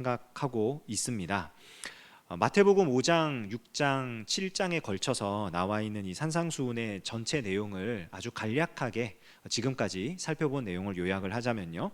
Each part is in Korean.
생각하고 있습니다. 마태복음 5장, 6장, 7장에 걸쳐서 나와 있는 이 산상수훈의 전체 내용을 아주 간략하게 지금까지 살펴본 내용을 요약을 하자면요,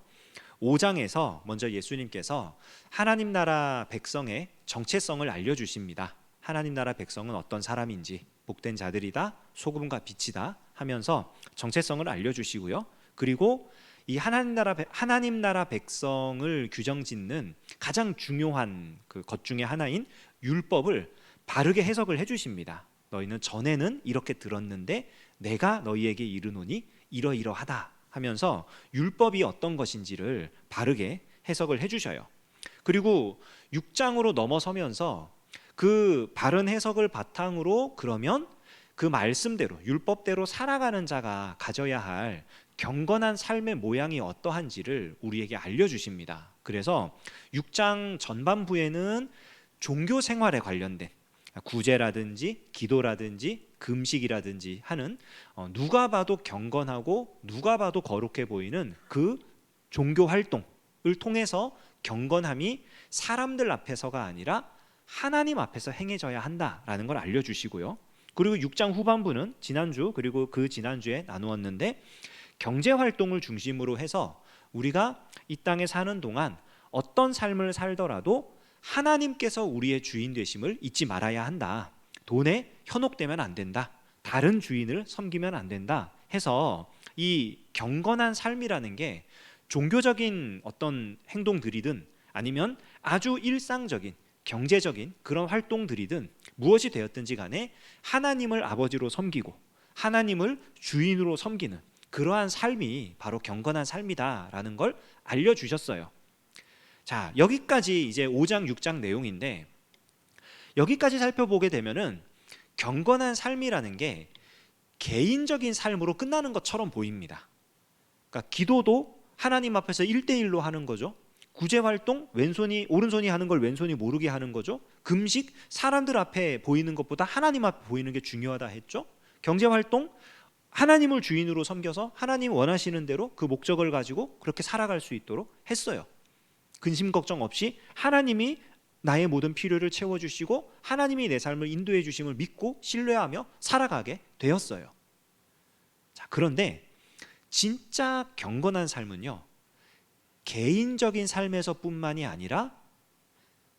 5장에서 먼저 예수님께서 하나님 나라 백성의 정체성을 알려주십니다. 하나님 나라 백성은 어떤 사람인지, 복된 자들이다, 소금과 빛이다 하면서 정체성을 알려주시고요. 그리고 이 하나님 나라 백성을 규정짓는 가장 중요한 그 것 중에 하나인 율법을 바르게 해석을 해주십니다. 너희는 전에는 이렇게 들었는데 내가 너희에게 이르노니 이러이러하다 하면서 율법이 어떤 것인지를 바르게 해석을 해주셔요. 그리고 6장으로 넘어서면서 그 바른 해석을 바탕으로 그러면 그 말씀대로 율법대로 살아가는 자가 가져야 할 경건한 삶의 모양이 어떠한지를 우리에게 알려주십니다. 그래서 6장 전반부에는 종교 생활에 관련된 구제라든지 기도라든지 금식이라든지 하는 누가 봐도 경건하고 누가 봐도 거룩해 보이는 그 종교 활동을 통해서 경건함이 사람들 앞에서가 아니라 하나님 앞에서 행해져야 한다라는 걸 알려주시고요. 그리고 6장 후반부는 지난주 그리고 그 지난주에 나누었는데 경제활동을 중심으로 해서 우리가 이 땅에 사는 동안 어떤 삶을 살더라도 하나님께서 우리의 주인 되심을 잊지 말아야 한다. 돈에 현혹되면 안 된다. 다른 주인을 섬기면 안 된다 해서 이 경건한 삶이라는 게 종교적인 어떤 행동들이든 아니면 아주 일상적인 경제적인 그런 활동들이든 무엇이 되었든지 간에 하나님을 아버지로 섬기고 하나님을 주인으로 섬기는 그러한 삶이 바로 경건한 삶이다라는 걸 알려주셨어요. 자, 여기까지 이제 5장 6장 내용인데, 여기까지 살펴보게 되면은 경건한 삶이라는 게 개인적인 삶으로 끝나는 것처럼 보입니다. 그러니까 기도도 하나님 앞에서 1대1로 하는 거죠. 구제활동, 왼손이 오른손이 하는 걸 왼손이 모르게 하는 거죠. 금식, 사람들 앞에 보이는 것보다 하나님 앞에 보이는 게 중요하다 했죠. 경제활동, 하나님을 주인으로 섬겨서 하나님 원하시는 대로 그 목적을 가지고 그렇게 살아갈 수 있도록 했어요. 근심 걱정 없이 하나님이 나의 모든 필요를 채워주시고 하나님이 내 삶을 인도해 주심을 믿고 신뢰하며 살아가게 되었어요. 자, 그런데 진짜 경건한 삶은요, 개인적인 삶에서뿐만이 아니라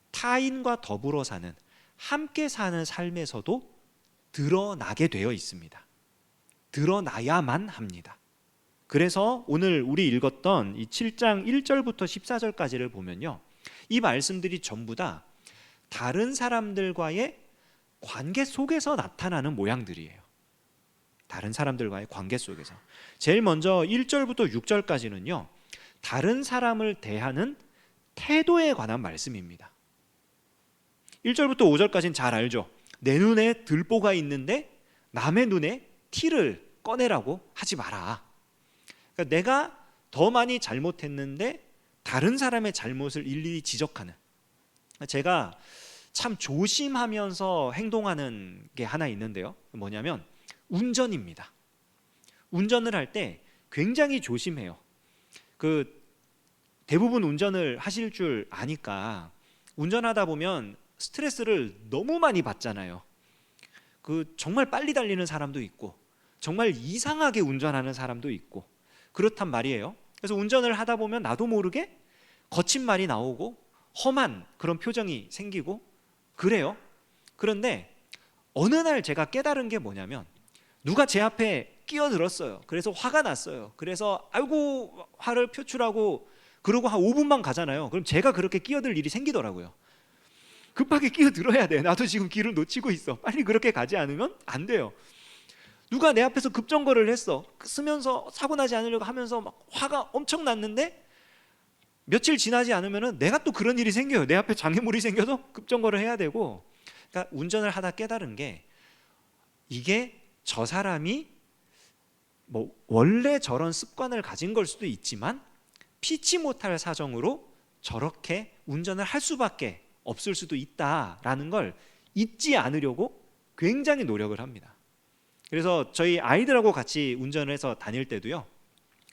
타인과 더불어 사는, 함께 사는 삶에서도 드러나게 되어 있습니다. 드러나야만 합니다. 그래서 오늘 우리 읽었던 이 7장 1절부터 14절까지를 보면요, 이 말씀들이 전부 다 다른 사람들과의 관계 속에서 나타나는 모양들이에요. 다른 사람들과의 관계 속에서. 제일 먼저 1절부터 6절까지는요, 다른 사람을 대하는 태도에 관한 말씀입니다. 1절부터 5절까지는 잘 알죠. 내 눈에 들보가 있는데 남의 눈에 티를 꺼내라고 하지 마라. 그러니까 내가 더 많이 잘못했는데 다른 사람의 잘못을 일일이 지적하는, 제가 참 조심하면서 행동하는 게 하나 있는데요, 뭐냐면 운전입니다. 운전을 할 때 굉장히 조심해요. 그 대부분 운전을 하실 줄 아니까 운전하다 보면 스트레스를 너무 많이 받잖아요. 그 정말 빨리 달리는 사람도 있고 정말 이상하게 운전하는 사람도 있고 그렇단 말이에요. 그래서 운전을 하다 보면 나도 모르게 거친 말이 나오고 험한 그런 표정이 생기고 그래요. 그런데 어느 날 제가 깨달은 게 뭐냐면, 누가 제 앞에 끼어들었어요. 그래서 화가 났어요. 그래서 아이고 화를 표출하고 그러고 한 5분만 가잖아요. 그럼 제가 그렇게 끼어들 일이 생기더라고요. 급하게 끼어들어야 돼. 나도 지금 길을 놓치고 있어. 빨리 그렇게 가지 않으면 안 돼요. 누가 내 앞에서 급정거를 했어. 쓰면서 사고 나지 않으려고 하면서 막 화가 엄청 났는데 며칠 지나지 않으면 내가 또 그런 일이 생겨요. 내 앞에 장애물이 생겨서 급정거를 해야 되고. 그러니까 운전을 하다 깨달은 게, 이게 저 사람이 뭐 원래 저런 습관을 가진 걸 수도 있지만 피치 못할 사정으로 저렇게 운전을 할 수밖에 없을 수도 있다라는 걸 잊지 않으려고 굉장히 노력을 합니다. 그래서 저희 아이들하고 같이 운전을 해서 다닐 때도요,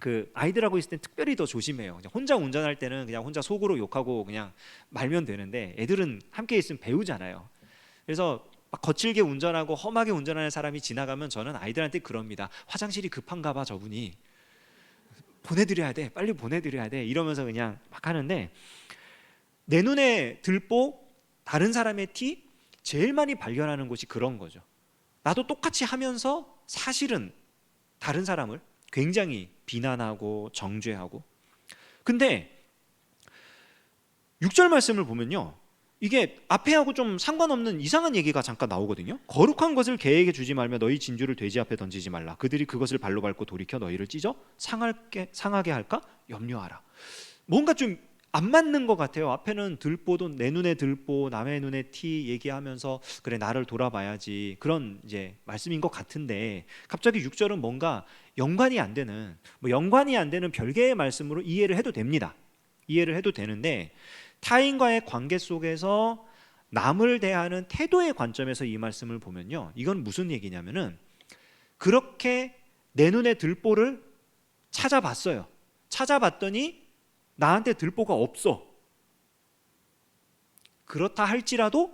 그 아이들하고 있을 땐 특별히 더 조심해요. 그냥 혼자 운전할 때는 그냥 혼자 속으로 욕하고 그냥 말면 되는데 애들은 함께 있으면 배우잖아요. 그래서 막 거칠게 운전하고 험하게 운전하는 사람이 지나가면 저는 아이들한테 그럽니다. 화장실이 급한가 봐 저분이. 보내드려야 돼. 빨리 보내드려야 돼. 이러면서 그냥 막 하는데 내 눈에 들보, 다른 사람의 티 제일 많이 발견하는 곳이 그런 거죠. 나도 똑같이 하면서 사실은 다른 사람을 굉장히 비난하고 정죄하고. 근데 6절 말씀을 보면요, 이게 앞에 하고 좀 상관없는 이상한 얘기가 잠깐 나오거든요. 거룩한 것을 개에게 주지 말며 너희 진주를 돼지 앞에 던지지 말라. 그들이 그것을 발로 밟고 돌이켜 너희를 찢어 상하게 할까 염려하라. 뭔가 좀 안 맞는 것 같아요. 앞에는 들보도 내 눈에 들보, 남의 눈에 티 얘기하면서 그래 나를 돌아봐야지 그런 이제 말씀인 것 같은데 갑자기 6절은 뭔가 연관이 안 되는 별개의 말씀으로 이해를 해도 됩니다. 이해를 해도 되는데 타인과의 관계 속에서 남을 대하는 태도의 관점에서 이 말씀을 보면요, 이건 무슨 얘기냐면은 그렇게 내 눈에 들보를 찾아봤어요. 찾아봤더니 나한테 들보가 없어. 그렇다 할지라도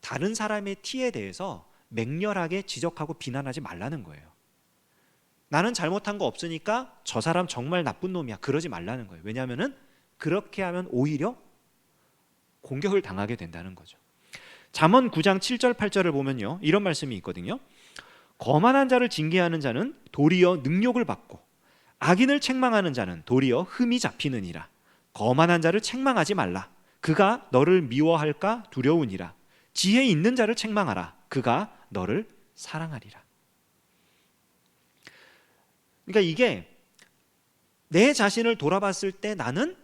다른 사람의 티에 대해서 맹렬하게 지적하고 비난하지 말라는 거예요. 나는 잘못한 거 없으니까 저 사람 정말 나쁜 놈이야 그러지 말라는 거예요. 왜냐하면 그렇게 하면 오히려 공격을 당하게 된다는 거죠. 잠언 9장 7절 8절을 보면요, 이런 말씀이 있거든요. 거만한 자를 징계하는 자는 도리어 능욕을 받고 악인을 책망하는 자는 도리어 흠이 잡히느니라. 거만한 자를 책망하지 말라. 그가 너를 미워할까 두려우니라. 지혜 있는 자를 책망하라. 그가 너를 사랑하리라. 그러니까 이게 내 자신을 돌아봤을 때 나는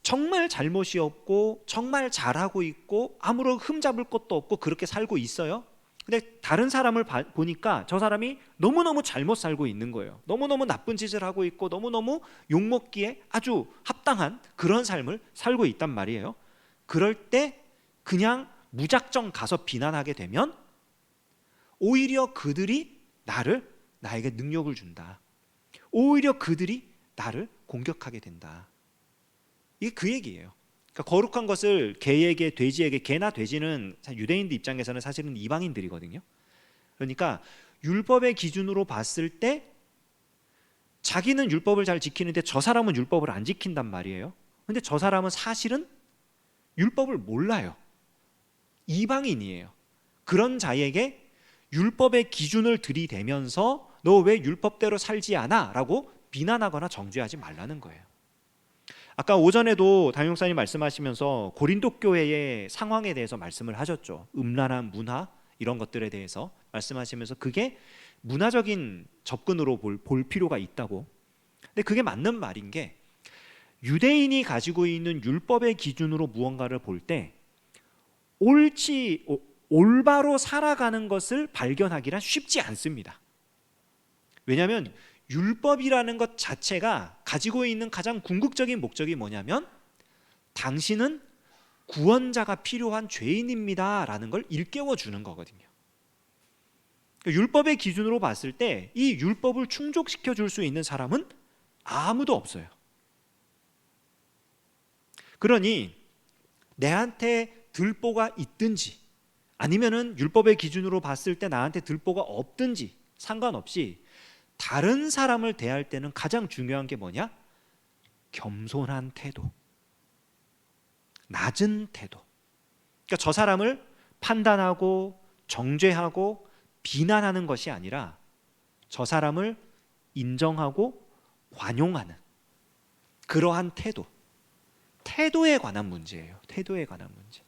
정말 잘못이 없고 정말 잘하고 있고 아무런 흠잡을 것도 없고 그렇게 살고 있어요. 근데 다른 사람을 보니까 저 사람이 너무너무 잘못 살고 있는 거예요. 너무너무 나쁜 짓을 하고 있고 너무너무 욕먹기에 아주 합당한 그런 삶을 살고 있단 말이에요. 그럴 때 그냥 무작정 가서 비난하게 되면 오히려 그들이 나에게 능력을 준다. 오히려 그들이 나를 공격하게 된다. 이게 그 얘기예요. 그러니까 거룩한 것을 개에게, 돼지에게, 개나 돼지는 유대인들 입장에서는 사실은 이방인들이거든요. 그러니까 율법의 기준으로 봤을 때 자기는 율법을 잘 지키는데 저 사람은 율법을 안 지킨단 말이에요. 근데 저 사람은 사실은 율법을 몰라요. 이방인이에요. 그런 자에게 율법의 기준을 들이대면서 너 왜 율법대로 살지 않아? 라고 비난하거나 정죄하지 말라는 거예요. 아까 오전에도 담임목사님 말씀하시면서 고린도 교회의 상황에 대해서 말씀을 하셨죠. 음란한 문화 이런 것들에 대해서 말씀하시면서 그게 문화적인 접근으로 볼 필요가 있다고. 근데 그게 맞는 말인 게 유대인이 가지고 있는 율법의 기준으로 무언가를 볼 때 올바로 살아가는 것을 발견하기란 쉽지 않습니다. 왜냐하면 율법이라는 것 자체가 가지고 있는 가장 궁극적인 목적이 뭐냐면 당신은 구원자가 필요한 죄인입니다 라는 걸 일깨워 주는 거거든요. 율법의 기준으로 봤을 때 이 율법을 충족시켜 줄 수 있는 사람은 아무도 없어요. 그러니 내한테 들보가 있든지 아니면은 율법의 기준으로 봤을 때 나한테 들보가 없든지 상관없이 다른 사람을 대할 때는 가장 중요한 게 뭐냐? 겸손한 태도, 낮은 태도. 그러니까 저 사람을 판단하고 정죄하고 비난하는 것이 아니라 저 사람을 인정하고 관용하는 그러한 태도에 관한 문제예요. 태도에 관한 문제.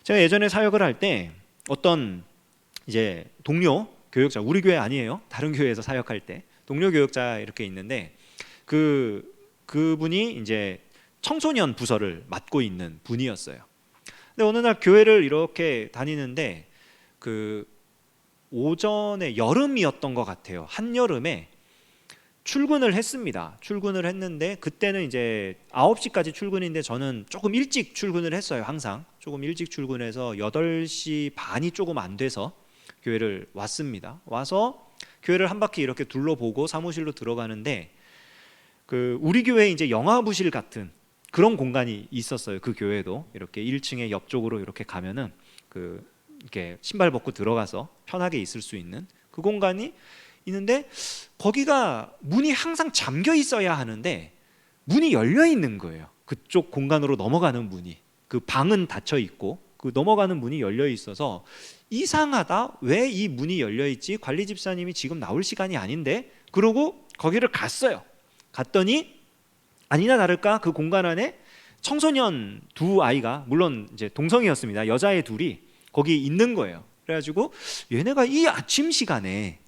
제가 예전에 사역을 할 때 어떤 이제 동료 교역자, 우리 교회 아니에요. 다른 교회에서 사역할 때 동료 교역자 이렇게 있는데 그분이 이제 청소년 부서를 맡고 있는 분이었어요. 근데 어느 날 교회를 이렇게 다니는데 그 오전에 여름이었던 것 같아요. 한여름에 출근을 했습니다. 출근을 했는데 그때는 이제 9시까지 출근인데 저는 조금 일찍 출근을 했어요. 항상 조금 일찍 출근해서 8시 반이 조금 안 돼서 교회를 왔습니다. 와서 교회를 한 바퀴 이렇게 둘러보고 사무실로 들어가는데 그 우리 교회에 이제 영화부실 같은 그런 공간이 있었어요. 그 교회도 이렇게 1층에 옆쪽으로 이렇게 가면은 그 이렇게 신발 벗고 들어가서 편하게 있을 수 있는 그 공간이 있는데 거기가 문이 항상 잠겨 있어야 하는데 문이 열려 있는 거예요. 그쪽 공간으로 넘어가는 문이. 그 방은 닫혀 있고 그 넘어가는 문이 열려 있어서 이상하다. 왜 이 문이 열려 있지? 관리 집사님이 지금 나올 시간이 아닌데? 그러고 거기를 갔어요. 갔더니 아니나 다를까 그 공간 안에 청소년 두 아이가, 물론 이제 동성이었습니다. 여자애 둘이 거기 있는 거예요. 그래가지고 얘네가 이 아침 시간에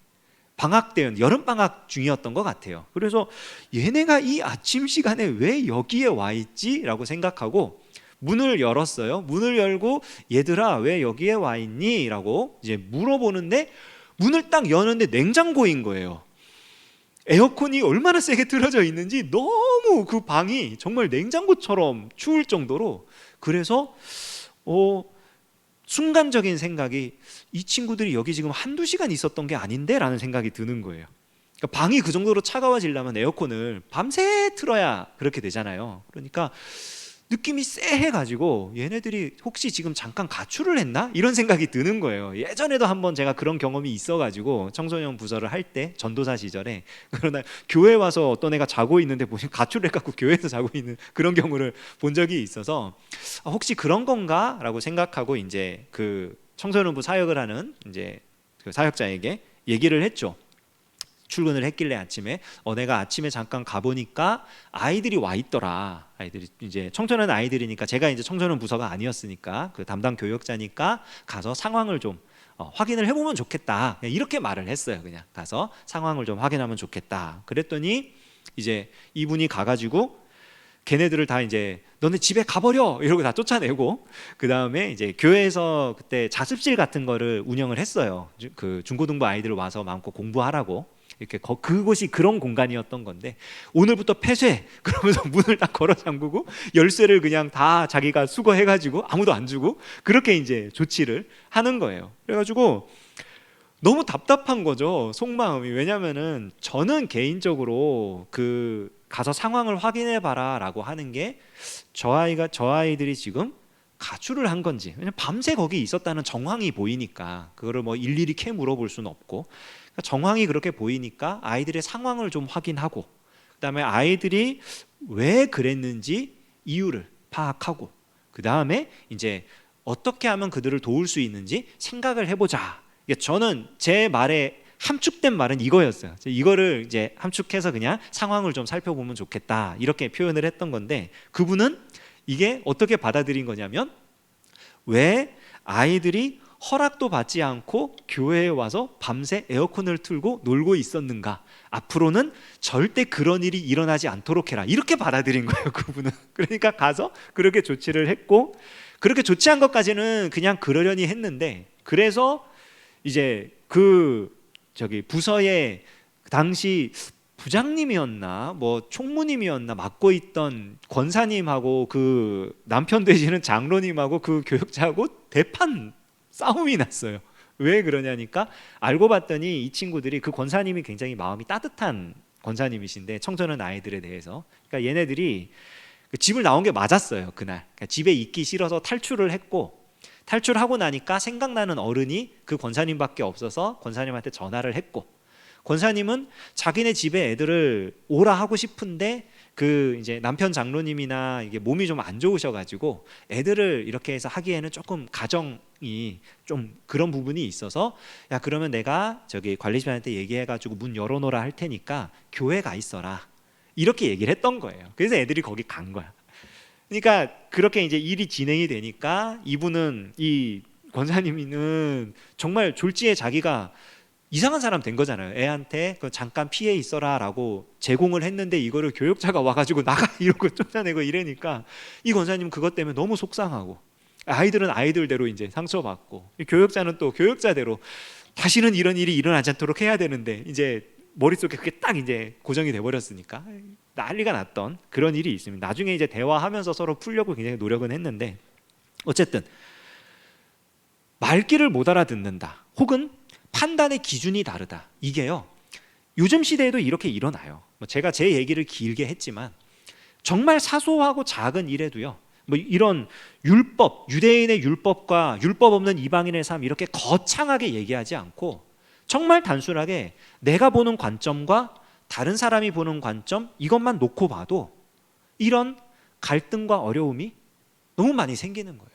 방학 때 여름 방학 중이었던 것 같아요. 그래서 얘네가 이 아침 시간에 왜 여기에 와 있지라고 생각하고 문을 열었어요. 문을 열고 얘들아 왜 여기에 와 있니? 라고 이제 물어보는데 문을 딱 여는데 냉장고인 거예요. 에어컨이 얼마나 세게 틀어져 있는지 너무 그 방이 정말 냉장고처럼 추울 정도로. 그래서 순간적인 생각이 이 친구들이 여기 지금 한두 시간 있었던 게 아닌데 라는 생각이 드는 거예요. 그러니까 방이 그 정도로 차가워지려면 에어컨을 밤새 틀어야 그렇게 되잖아요. 그러니까 느낌이 쎄해가지고 얘네들이 혹시 지금 잠깐 가출을 했나? 이런 생각이 드는 거예요. 예전에도 한번 제가 그런 경험이 있어가지고 청소년 부서를 할 때 전도사 시절에, 그러나 교회 와서 어떤 애가 자고 있는데 보니 가출을 해갖고 교회에서 자고 있는 그런 경우를 본 적이 있어서 혹시 그런 건가? 라고 생각하고 이제 그 청소년부 사역을 하는 이제 그 사역자에게 얘기를 했죠. 출근을 했길래 아침에 내가 아침에 잠깐 가보니까 아이들이 와 있더라. 아이들이 이제 청소년 아이들이니까 제가 이제 청소년 부서가 아니었으니까 그 담당 교역자니까 가서 상황을 좀 확인을 해보면 좋겠다. 이렇게 말을 했어요. 그냥 가서 상황을 좀 확인하면 좋겠다. 그랬더니 이제 이분이 가가지고 걔네들을 다 이제 너네 집에 가버려 이러고 다 쫓아내고, 그 다음에 이제 교회에서 그때 자습실 같은 거를 운영을 했어요. 그 중고등부 아이들 와서 마음껏 공부하라고. 이렇게 그곳이 그런 공간이었던 건데 오늘부터 폐쇄 그러면서 문을 딱 걸어 잠그고 열쇠를 그냥 다 자기가 수거해가지고 아무도 안 주고 그렇게 이제 조치를 하는 거예요. 그래가지고 너무 답답한 거죠, 속마음이. 왜냐면은 저는 개인적으로 그 가서 상황을 확인해 봐라 라고 하는 게 저 아이들이 지금 가출을 한 건지, 왜냐면 밤새 거기 있었다는 정황이 보이니까 그거를 뭐 일일이 캐 물어볼 수는 없고, 정황이 그렇게 보이니까 아이들의 상황을 좀 확인하고 그다음에 아이들이 왜 그랬는지 이유를 파악하고 그다음에 이제 어떻게 하면 그들을 도울 수 있는지 생각을 해보자. 저는 제 말에 함축된 말은 이거였어요. 이거를 이제 함축해서 그냥 상황을 좀 살펴보면 좋겠다 이렇게 표현을 했던 건데, 그분은 이게 어떻게 받아들인 거냐면 왜 아이들이 허락도 받지 않고 교회에 와서 밤새 에어컨을 틀고 놀고 있었는가, 앞으로는 절대 그런 일이 일어나지 않도록 해라, 이렇게 받아들인 거예요, 그분은. 그러니까 가서 그렇게 조치를 했고, 그렇게 조치한 것까지는 그냥 그러려니 했는데, 그래서 이제 그 부서의 당시 부장님이었나 뭐 총무님이었나 맡고 있던 권사님하고 그 남편 되시는 장로님하고 그 교역자하고 대판 싸움이 났어요. 왜 그러냐니까 알고 봤더니 이 친구들이, 그 권사님이 굉장히 마음이 따뜻한 권사님이신데 청소년 아이들에 대해서, 그러니까 얘네들이 집을 나온 게 맞았어요. 그날 그러니까 집에 있기 싫어서 탈출을 했고, 탈출하고 나니까 생각나는 어른이 그 권사님밖에 없어서 권사님한테 전화를 했고, 권사님은 자기네 집에 애들을 오라 하고 싶은데 그 이제 남편 장로님이나 이게 몸이 좀 안 좋으셔가지고 애들을 이렇게 해서 하기에는 조금 가정이 좀 그런 부분이 있어서, 야 그러면 내가 관리자한테 얘기해가지고 문 열어놓으라 할 테니까 교회 가 있어라 이렇게 얘기를 했던 거예요. 그래서 애들이 거기 간 거야. 그러니까 그렇게 이제 일이 진행이 되니까 이 권사님은 정말 졸지에 자기가 이상한 사람 된 거잖아요. 애한테 잠깐 피해 있어라 라고 제공을 했는데 이거를 교역자가 와가지고 나가 이러고 쫓아내고 이러니까 이 권사님 그것 때문에 너무 속상하고, 아이들은 아이들대로 이제 상처받고, 교역자는 또 교역자대로 다시는 이런 일이 일어나지 않도록 해야 되는데 이제 머릿속에 그게 딱 이제 고정이 돼버렸으니까 난리가 났던 그런 일이 있습니다. 나중에 이제 대화하면서 서로 풀려고 굉장히 노력은 했는데, 어쨌든 말귀를 못 알아듣는다 혹은 판단의 기준이 다르다. 이게요, 요즘 시대에도 이렇게 일어나요. 제가 제 얘기를 길게 했지만 정말 사소하고 작은 일에도요, 이런 율법, 유대인의 율법과 율법 없는 이방인의 삶 이렇게 거창하게 얘기하지 않고 정말 단순하게 내가 보는 관점과 다른 사람이 보는 관점, 이것만 놓고 봐도 이런 갈등과 어려움이 너무 많이 생기는 거예요.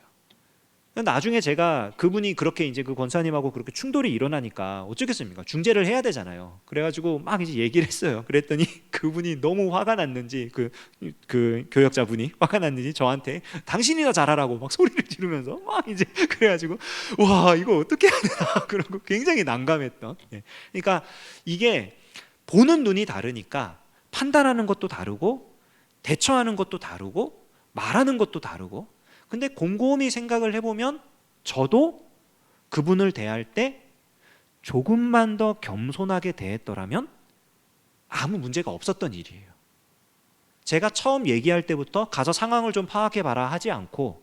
나중에 제가 그분이 그렇게 이제 그 권사님하고 그렇게 충돌이 일어나니까 어쩌겠습니까? 중재를 해야 되잖아요. 그래가지고 막 이제 얘기를 했어요. 그랬더니 그분이 너무 화가 났는지, 그 교역자분이 화가 났는지 저한테 당신이나 잘하라고 막 소리를 지르면서 막 이제 그래가지고 와, 이거 어떻게 해야 되나 그러고 굉장히 난감했던. 그러니까 이게 보는 눈이 다르니까 판단하는 것도 다르고 대처하는 것도 다르고 말하는 것도 다르고. 근데 곰곰이 생각을 해보면 저도 그분을 대할 때 조금만 더 겸손하게 대했더라면 아무 문제가 없었던 일이에요. 제가 처음 얘기할 때부터 가서 상황을 좀 파악해봐라 하지 않고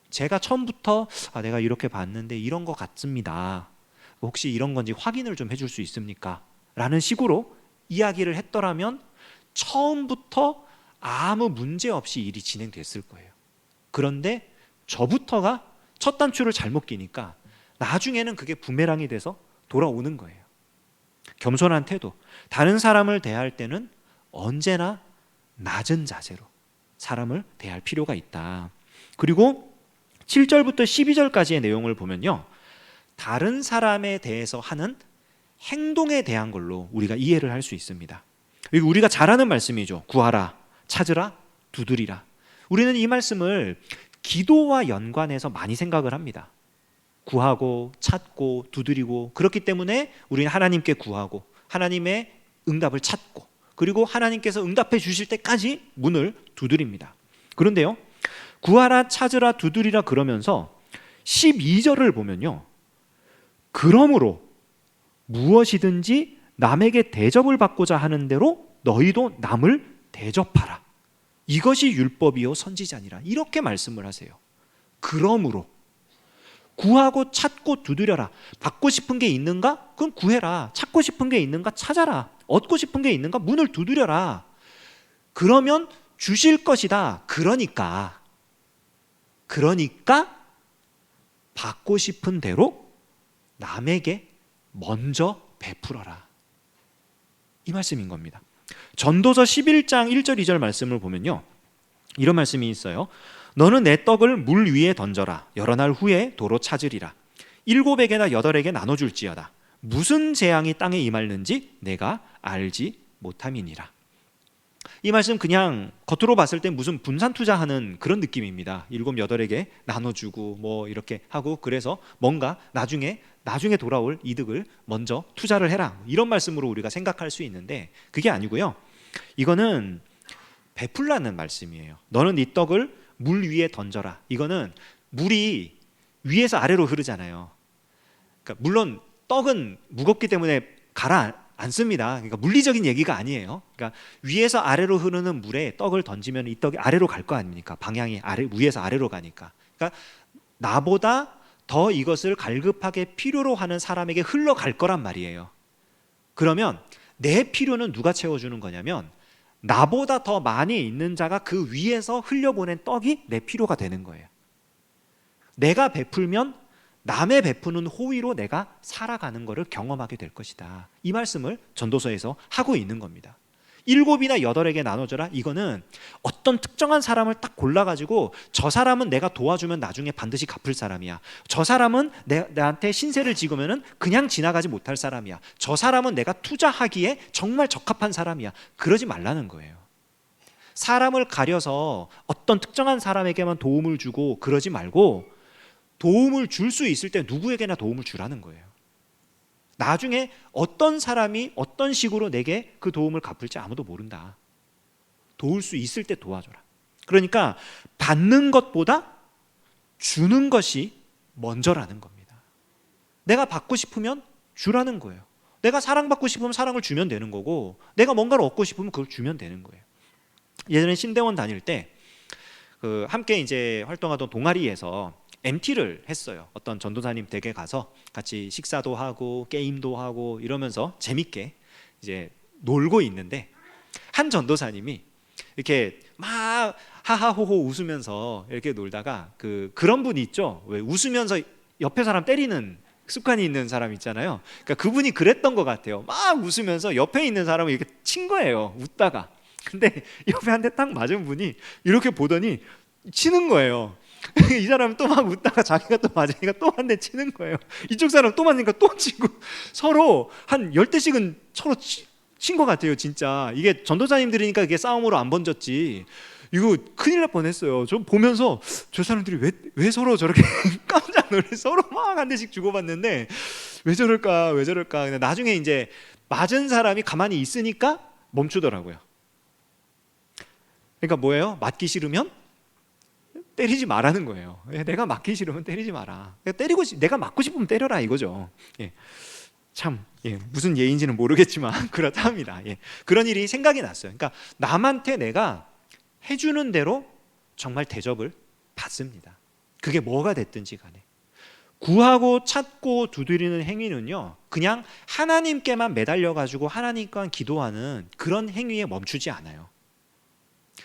제가 처음부터 내가 이렇게 봤는데 이런 것 같습니다. 혹시 이런 건지 확인을 좀 해줄 수 있습니까? 라는 식으로 이야기를 했더라면 처음부터 아무 문제 없이 일이 진행됐을 거예요. 그런데 저부터가 첫 단추를 잘못 끼니까 나중에는 그게 부메랑이 돼서 돌아오는 거예요. 겸손한 태도, 다른 사람을 대할 때는 언제나 낮은 자세로 사람을 대할 필요가 있다. 그리고 7절부터 12절까지의 내용을 보면요, 다른 사람에 대해서 하는 행동에 대한 걸로 우리가 이해를 할 수 있습니다. 그리고 우리가 잘 아는 말씀이죠. 구하라, 찾으라, 두드리라. 우리는 이 말씀을 기도와 연관해서 많이 생각을 합니다. 구하고 찾고 두드리고, 그렇기 때문에 우리는 하나님께 구하고 하나님의 응답을 찾고, 그리고 하나님께서 응답해 주실 때까지 문을 두드립니다. 그런데요, 구하라, 찾으라, 두드리라 그러면서 12절을 보면요, 그러므로 무엇이든지 남에게 대접을 받고자 하는 대로 너희도 남을 대접하라. 이것이 율법이요 선지자니라. 이렇게 말씀을 하세요. 그러므로 구하고 찾고 두드려라. 받고 싶은 게 있는가? 그럼 구해라. 찾고 싶은 게 있는가? 찾아라. 얻고 싶은 게 있는가? 문을 두드려라. 그러면 주실 것이다. 그러니까 받고 싶은 대로 남에게 먼저 베풀어라. 이 말씀인 겁니다. 전도서 11장 1절 2절 말씀을 보면요, 이런 말씀이 있어요. 너는 내 떡을 물 위에 던져라. 여러 날 후에 도로 찾으리라. 7에게나 8에게 나눠줄지어다. 무슨 재앙이 땅에 임할는지 내가 알지 못함이니라. 이 말씀 그냥 겉으로 봤을 때 무슨 분산 투자하는 그런 느낌입니다. 7, 8에게 나눠주고 뭐 이렇게 하고, 그래서 뭔가 나중에 돌아올 이득을 먼저 투자를 해라, 이런 말씀으로 우리가 생각할 수 있는데 그게 아니고요, 이거는 베풀라는 말씀이에요. 너는 네 떡을 물 위에 던져라. 이거는 물이 위에서 아래로 흐르잖아요. 그러니까 물론 떡은 무겁기 때문에 가라앉습니다. 그러니까 물리적인 얘기가 아니에요. 그러니까 위에서 아래로 흐르는 물에 떡을 던지면 이 떡이 아래로 갈 거 아닙니까? 방향이 위에서 아래로 가니까. 그러니까 나보다 더 이것을 갈급하게 필요로 하는 사람에게 흘러갈 거란 말이에요. 그러면 내 필요는 누가 채워주는 거냐면 나보다 더 많이 있는 자가 그 위에서 흘려보낸 떡이 내 필요가 되는 거예요. 내가 베풀면 남의 베푸는 호의로 내가 살아가는 것을 경험하게 될 것이다. 이 말씀을 전도서에서 하고 있는 겁니다. 7이나 8에게 나눠줘라. 이거는 어떤 특정한 사람을 딱 골라가지고 저 사람은 내가 도와주면 나중에 반드시 갚을 사람이야. 저 사람은 나한테 신세를 지으면 그냥 지나가지 못할 사람이야. 저 사람은 내가 투자하기에 정말 적합한 사람이야. 그러지 말라는 거예요. 사람을 가려서 어떤 특정한 사람에게만 도움을 주고 그러지 말고 도움을 줄 수 있을 때 누구에게나 도움을 주라는 거예요. 나중에 어떤 사람이 어떤 식으로 내게 그 도움을 갚을지 아무도 모른다. 도울 수 있을 때 도와줘라. 그러니까 받는 것보다 주는 것이 먼저라는 겁니다. 내가 받고 싶으면 주라는 거예요. 내가 사랑받고 싶으면 사랑을 주면 되는 거고, 내가 뭔가를 얻고 싶으면 그걸 주면 되는 거예요. 예전에 신대원 다닐 때 함께 이제 활동하던 동아리에서 MT를 했어요. 어떤 전도사님 댁에 가서 같이 식사도 하고 게임도 하고 이러면서 재밌게 이제 놀고 있는데, 한 전도사님이 이렇게 막 하하호호 웃으면서 이렇게 놀다가 그런 분이 있죠. 왜 웃으면서 옆에 사람 때리는 습관이 있는 사람 있잖아요. 그러니까 그분이 그랬던 것 같아요. 막 웃으면서 옆에 있는 사람을 이렇게 친 거예요. 웃다가. 근데 옆에 한 대 딱 맞은 분이 이렇게 보더니 치는 거예요. 이 사람은 또 막 웃다가 자기가 또 맞으니까 또 한 대 치는 거예요. 이쪽 사람 또 맞으니까 또 치고, 서로 한 10대씩은 서로 친 것 같아요. 진짜 이게 전도사님들이니까 이게 싸움으로 안 번졌지, 이거 큰일 날 뻔했어요. 저 보면서 저 사람들이 왜 서로 저렇게 깜짝 놀래, 서로 막 한 대씩 주고받는데 왜 저럴까. 근데 나중에 이제 맞은 사람이 가만히 있으니까 멈추더라고요. 그러니까 뭐예요? 맞기 싫으면 때리지 말라는 거예요. 내가 맞기 싫으면 때리지 마라. 내가 맞고 싶으면 때려라 이거죠. 참, 무슨 예인지는 모르겠지만 그렇다 합니다. 그런 일이 생각이 났어요. 그러니까 남한테 내가 해주는 대로 정말 대접을 받습니다. 그게 뭐가 됐든지 간에. 구하고 찾고 두드리는 행위는요, 그냥 하나님께만 매달려 가지고 하나님과 기도하는 그런 행위에 멈추지 않아요.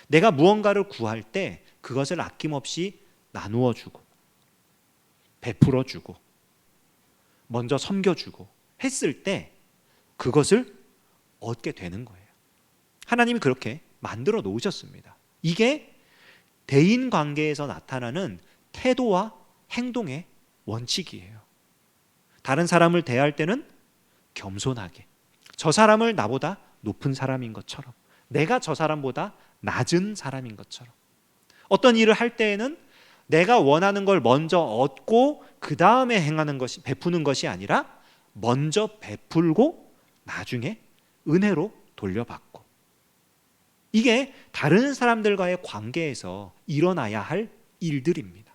내가 무언가를 구할 때 그것을 아낌없이 나누어 주고 베풀어 주고 먼저 섬겨 주고 했을 때 그것을 얻게 되는 거예요. 하나님이 그렇게 만들어 놓으셨습니다. 이게 대인 관계에서 나타나는 태도와 행동의 원칙이에요. 다른 사람을 대할 때는 겸손하게, 저 사람을 나보다 높은 사람인 것처럼, 내가 저 사람보다 낮은 사람인 것처럼, 어떤 일을 할 때에는 내가 원하는 걸 먼저 얻고 그 다음에 행하는 것이, 베푸는 것이 아니라 먼저 베풀고 나중에 은혜로 돌려받고, 이게 다른 사람들과의 관계에서 일어나야 할 일들입니다.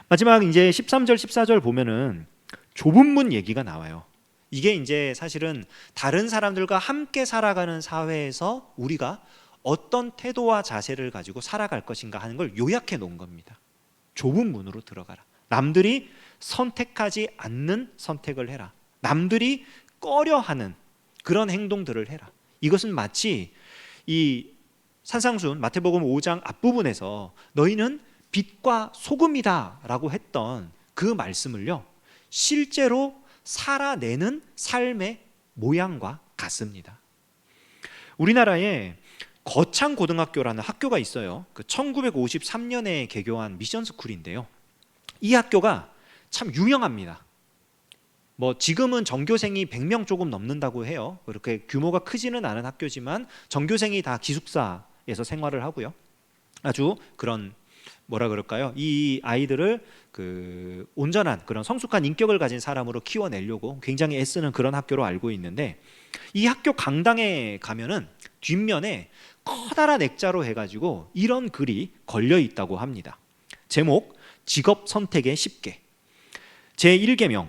마지막 이제 13절 14절 보면은 좁은 문 얘기가 나와요. 이게 이제 사실은 다른 사람들과 함께 살아가는 사회에서 우리가 어떤 태도와 자세를 가지고 살아갈 것인가 하는 걸 요약해 놓은 겁니다. 좁은 문으로 들어가라. 남들이 선택하지 않는 선택을 해라. 남들이 꺼려하는 그런 행동들을 해라. 이것은 마치 이 산상순 마태복음 5장 앞부분에서 너희는 빛과 소금이다 라고 했던 그 말씀을요, 실제로 살아내는 삶의 모양과 같습니다. 우리나라에 거창고등학교라는 학교가 있어요. 1953년에 개교한 미션스쿨인데요, 이 학교가 참 유명합니다. 뭐 지금은 전교생이 100명 조금 넘는다고 해요. 그렇게 규모가 크지는 않은 학교지만 전교생이 다 기숙사에서 생활을 하고요. 아주 그런 뭐라 그럴까요? 이 아이들을 온전한 그런 성숙한 인격을 가진 사람으로 키워내려고 굉장히 애쓰는 그런 학교로 알고 있는데, 이 학교 강당에 가면은 뒷면에 커다란 액자로 해가지고 이런 글이 걸려 있다고 합니다. 제목, 직업 선택의 10개. 제1계명,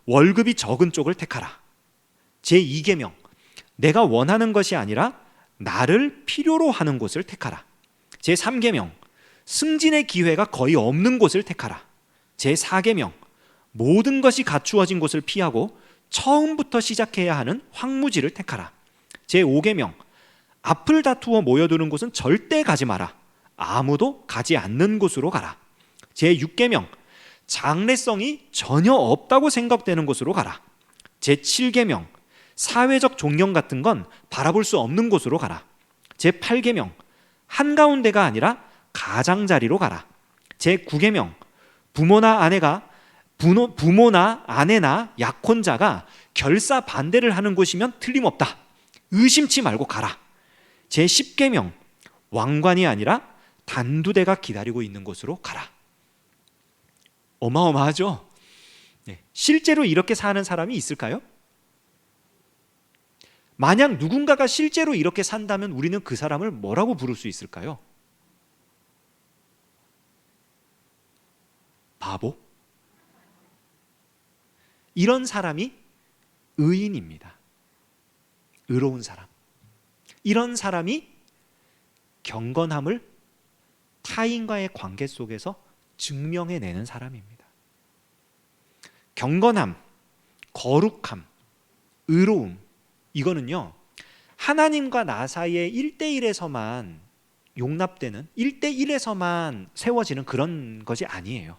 월급이 적은 쪽을 택하라. 제2계명, 내가 원하는 것이 아니라 나를 필요로 하는 곳을 택하라. 제3계명, 승진의 기회가 거의 없는 곳을 택하라. 제4계명, 모든 것이 갖추어진 곳을 피하고 처음부터 시작해야 하는 황무지를 택하라. 제5계명, 앞을 다투어 모여드는 곳은 절대 가지 마라. 아무도 가지 않는 곳으로 가라. 제6계명, 장래성이 전혀 없다고 생각되는 곳으로 가라. 제7계명, 사회적 존경 같은 건 바라볼 수 없는 곳으로 가라. 제8계명, 한가운데가 아니라 가장자리로 가라. 제9계명, 부모나 아내나 약혼자가 결사 반대를 하는 곳이면 틀림없다. 의심치 말고 가라. 제10계명, 왕관이 아니라 단두대가 기다리고 있는 곳으로 가라. 어마어마하죠? 실제로 이렇게 사는 사람이 있을까요? 만약 누군가가 실제로 이렇게 산다면 우리는 그 사람을 뭐라고 부를 수 있을까요? 바보? 이런 사람이 의인입니다. 의로운 사람. 이런 사람이 경건함을 타인과의 관계 속에서 증명해내는 사람입니다. 경건함, 거룩함, 의로움, 이거는요 하나님과 나 사이의 1대1에서만 용납되는, 1대1에서만 세워지는 그런 것이 아니에요.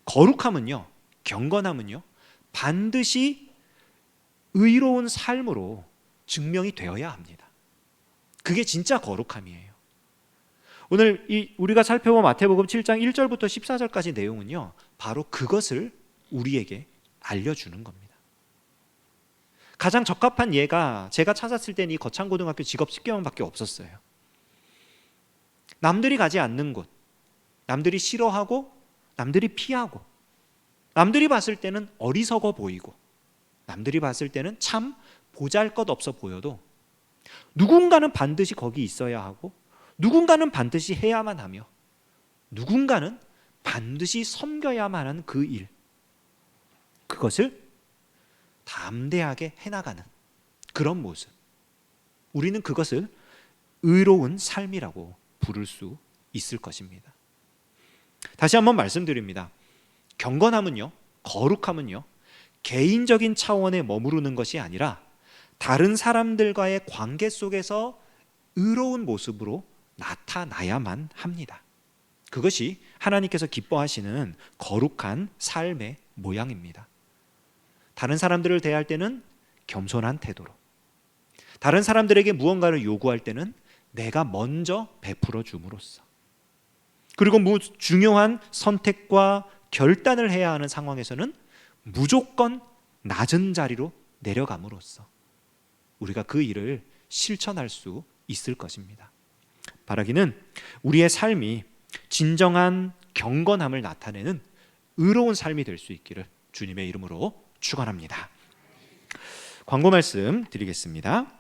거룩함은요, 경건함은요 반드시 의로운 삶으로 증명이 되어야 합니다. 그게 진짜 거룩함이에요. 오늘 우리가 살펴본 마태복음 7장 1절부터 14절까지 내용은요 바로 그것을 우리에게 알려주는 겁니다. 가장 적합한 예가 제가 찾았을 때는 이 거창고등학교 직업식경밖에 없었어요. 남들이 가지 않는 곳, 남들이 싫어하고 남들이 피하고, 남들이 봤을 때는 어리석어 보이고, 남들이 봤을 때는 참 보잘것없어 보여도 누군가는 반드시 거기 있어야 하고, 누군가는 반드시 해야만 하며, 누군가는 반드시 섬겨야만 하는 그 일, 그것을 담대하게 해나가는 그런 모습, 우리는 그것을 의로운 삶이라고 부를 수 있을 것입니다. 다시 한번 말씀드립니다. 경건함은요, 거룩함은요 개인적인 차원에 머무르는 것이 아니라 다른 사람들과의 관계 속에서 의로운 모습으로 나타나야만 합니다. 그것이 하나님께서 기뻐하시는 거룩한 삶의 모양입니다. 다른 사람들을 대할 때는 겸손한 태도로, 다른 사람들에게 무언가를 요구할 때는 내가 먼저 베풀어 줌으로써, 그리고 중요한 선택과 결단을 해야 하는 상황에서는 무조건 낮은 자리로 내려감으로써 우리가 그 일을 실천할 수 있을 것입니다. 바라기는 우리의 삶이 진정한 경건함을 나타내는 의로운 삶이 될 수 있기를 주님의 이름으로 축원합니다. 광고 말씀 드리겠습니다.